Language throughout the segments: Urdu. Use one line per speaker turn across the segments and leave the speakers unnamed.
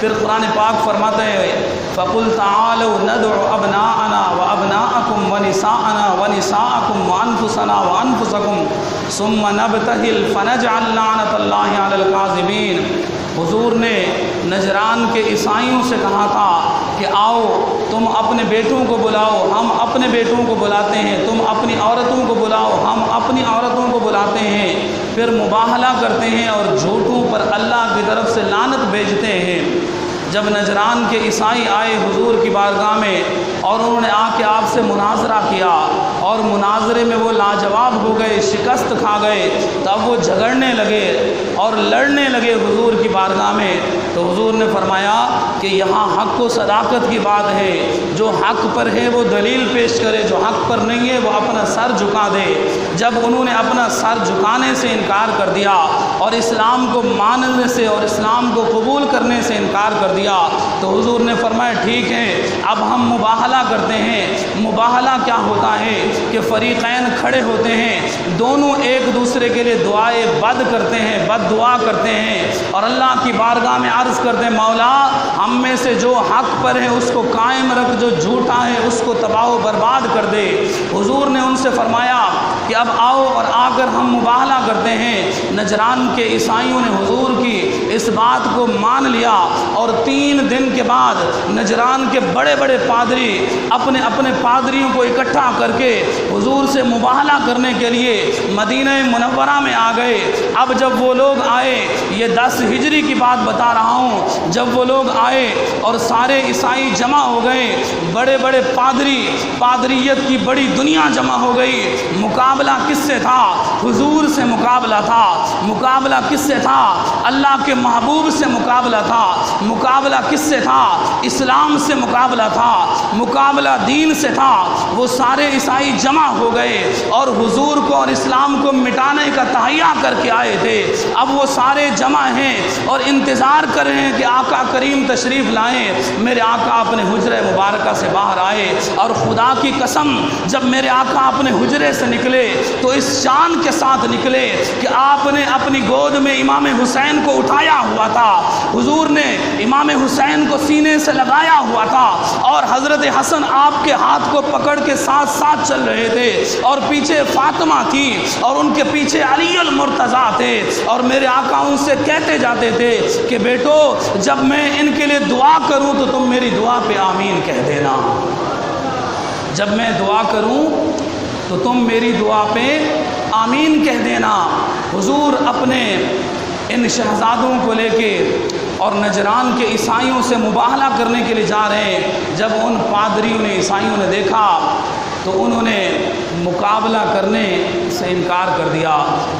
پھر قرآن پاک فرماتے ہیں فَقُلْ تَعَالَوْا نَدْعُ أَبْنَاءَنَا وَأَبْنَاءَكُمْ وَنِسَاءَنَا وَنِسَاءَكُمْ وَأَنفُسَنَا وَأَنفُسَكُمْ ثُمَّ نَبْتَهِلْ فَنَجْعَلْ لَعْنَةَ اللَّهِ عَلَى الْكَاذِبِينَ۔ حضور نے نجران کے عیسائیوں سے کہا تھا کہ آؤ تم اپنے بیٹوں کو بلاؤ، ہم اپنے بیٹوں کو بلاتے ہیں، تم اپنی عورتوں کو بلاؤ، ہم اپنی عورتوں کو بلاتے ہیں، پھر مباہلہ کرتے ہیں اور جھوٹوں پر اللہ کی طرف سے لعنت بھیجتے ہیں۔ جب نجران کے عیسائی آئے حضور کی بارگاہ میں اور انہوں نے آ کے آپ سے مناظرہ کیا اور مناظرے میں وہ لاجواب ہو گئے، شکست کھا گئے، تب وہ جھگڑنے لگے اور لڑنے لگے حضور کی بارگاہ میں، تو حضور نے فرمایا کہ یہاں حق و صداقت کی بات ہے، جو حق پر ہے وہ دلیل پیش کرے، جو حق پر نہیں ہے وہ اپنا سر جھکا دے۔ جب انہوں نے اپنا سر جھکانے سے انکار کر دیا اور اسلام کو ماننے سے اور اسلام کو قبول کرنے سے انکار کر دیا تو حضور نے فرمایا ٹھیک ہے اب ہم مباہلہ کرتے ہیں۔ مباہلہ کیا ہوتا ہے کہ فریقین کھڑے ہوتے ہیں، دونوں ایک دوسرے کے لیے دعائے بد کرتے ہیں، بد دعا کرتے ہیں اور اللہ کی بارگاہ میں عرض کرتے ہیں مولا ہم میں سے جو حق پر ہے اس کو قائم رکھ، جو جھوٹا ہے اس کو تباہ و برباد کر دے۔ حضور نے ان سے فرمایا کہ اب آؤ اور آ کر ہم مباہلہ کرتے ہیں۔ نجران کے عیسائیوں نے حضور کی اس بات کو مان لیا اور 3 دن کے بعد نجران کے بڑے بڑے پادری اپنے اپنے پادریوں کو اکٹھا کر کے حضور سے مباہلہ کرنے کے لیے مدینہ منورہ میں آ گئے۔ اب جب وہ لوگ آئے، یہ 10 ہجری کی بات بتا رہا ہوں، جب وہ لوگ آئے اور سارے عیسائی جمع ہو گئے، بڑے بڑے پادری، پادریت کی بڑی دنیا جمع ہو گئی۔ مقابلہ کس سے تھا؟ حضور سے مقابلہ تھا۔ مقابلہ کس سے تھا؟ اللہ کے محبوب سے مقابلہ تھا۔ مقابلہ کس سے تھا؟ اسلام سے مقابلہ تھا، مقابلہ دین سے تھا۔ وہ سارے عیسائی جمع ہو گئے اور حضور کو اور اسلام کو مٹانے کا تہیہ کر کے آئے تھے۔ اب وہ سارے جمع ہیں اور انتظار کر رہے ہیں کہ آقا کریم تشریف لائیں۔ میرے آقا اپنے حجرے مبارکہ سے باہر آئے اور خدا کی قسم جب میرے آقا اپنے حجرے سے نکلے تو اس شان کے ساتھ نکلے کہ آپ نے اپنی گود میں امام حسین کو اٹھایا ہوا تھا، حضور نے امام حسین کو سینے سے لگایا ہوا تھا اور حضرت حسن آپ کے ہاتھ کو پکڑ کے ساتھ ساتھ چل رہے تھے اور پیچھے فاطمہ تھی اور ان کے پیچھے علی المرتضیٰ تھے اور میرے آقا ان سے کہتے جاتے تھے کہ بیٹو جب میں ان کے لیے دعا کروں تو تم میری دعا پہ آمین کہہ دینا، جب میں دعا کروں تو تم میری دعا پہ آمین کہہ دینا۔ حضور اپنے ان شہزادوں کو لے کے اور نجران کے عیسائیوں سے مباہلہ کرنے کے لیے جا رہے ہیں۔ جب ان پادریوں نے عیسائیوں نے دیکھا تو انہوں نے مقابلہ کرنے سے انکار کر دیا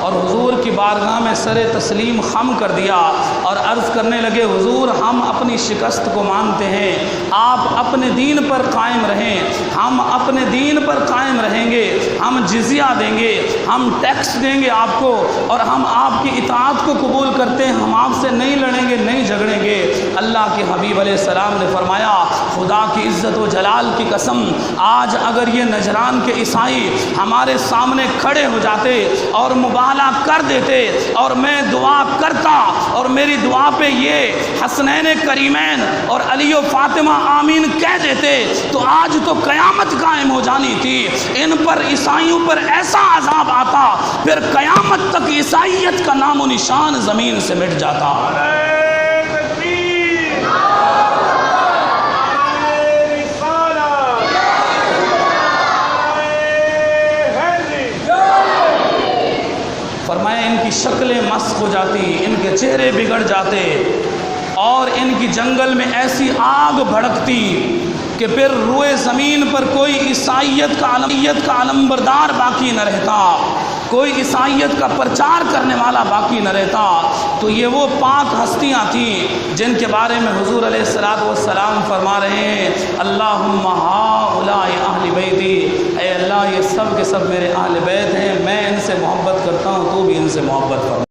اور حضور کی بارگاہ میں سر تسلیم خم کر دیا اور عرض کرنے لگے حضور ہم اپنی شکست کو مانتے ہیں، آپ اپنے دین پر قائم رہیں، ہم اپنے دین پر قائم رہیں گے، ہم جزیہ دیں گے، ہم ٹیکس دیں گے آپ کو اور ہم آپ کی اطاعت کو قبول کرتے ہیں، ہم آپ سے نہیں لڑیں گے، نہیں جھگڑیں گے۔ اللہ کے حبیب علیہ السلام نے فرمایا خدا کی عزت و جلال کی قسم آج اگر یہ نجران کے عیسائی ہمارے سامنے کھڑے ہو جاتے اور مباہلہ کر دیتے اور میں دعا کرتا اور میری دعا پہ یہ حسنین کریمین اور علی و فاطمہ آمین کہہ دیتے تو آج تو قیامت قائم ہو جانی تھی۔ ان پر عیسائیوں پر ایسا عذاب آتا پھر قیامت تک عیسائیت کا نام و نشان زمین سے مٹ جاتا۔ فرمایا ان کی شکلیں مسخ ہو جاتی، ان کے چہرے بگڑ جاتے اور ان کی جنگل میں ایسی آگ بھڑکتی کہ پھر روئے زمین پر کوئی عیسائیت کا علمبردار باقی نہ رہتا، کوئی عیسائیت کا پرچار کرنے والا باقی نہ رہتا۔ تو یہ وہ پاک ہستیاں تھیں جن کے بارے میں حضور علیہ السلام فرما رہے ہیں اللہم ہؤلاء اہل بیتی، اے اللہ یہ سب کے سب میرے اہل بیت ہیں، میں ان سے محبت کرتا ہوں تو بھی ان سے محبت کروں۔